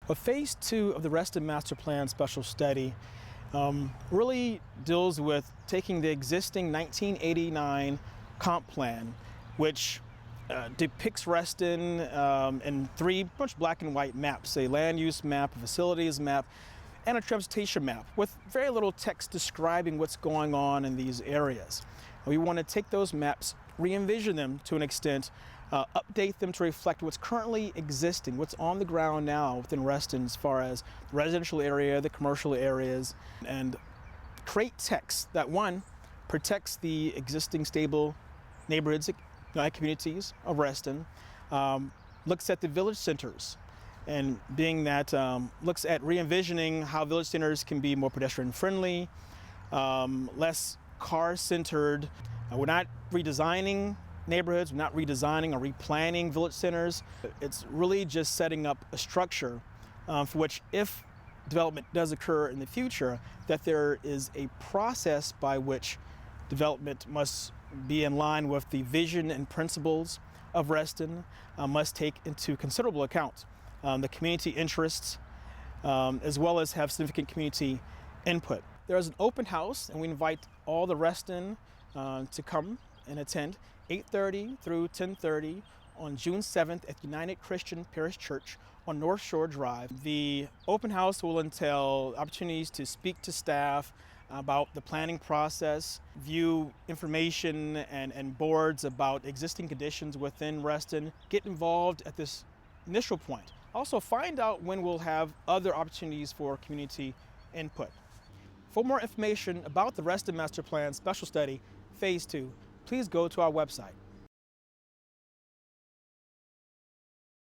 Well, Phase 2 of the Reston Master Plan Special Study really deals with taking the existing 1989 comp plan, which depicts Reston in three much black and white maps: a land use map, a facilities map, and a transportation map with very little text describing what's going on in these areas. We want to take those maps, re-envision them to an extent, update them to reflect what's currently existing, what's on the ground now within Reston as far as the residential area, the commercial areas, and create text that, one, protects the existing stable neighborhoods, communities of Reston, looks at the village centers, and being that looks at re-envisioning how village centers can be more pedestrian friendly, less car-centered. We're not redesigning neighborhoods, we're not redesigning or replanning village centers. It's really just setting up a structure for which, if development does occur in the future, that there is a process by which development must be in line with the vision and principles of Reston, must take into considerable account the community interests, as well as have significant community input. There is an open house, and we invite all the Reston to come and attend 8:30 through 10:30 on June 7th at United Christian Parish Church on North Shore Drive. The open house will entail opportunities to speak to staff about the planning process, view information and boards about existing conditions within Reston, get involved at this initial point. Also find out when we'll have other opportunities for community input. For more information about the Reston Master Plan Special Study Phase 2, please go to our website.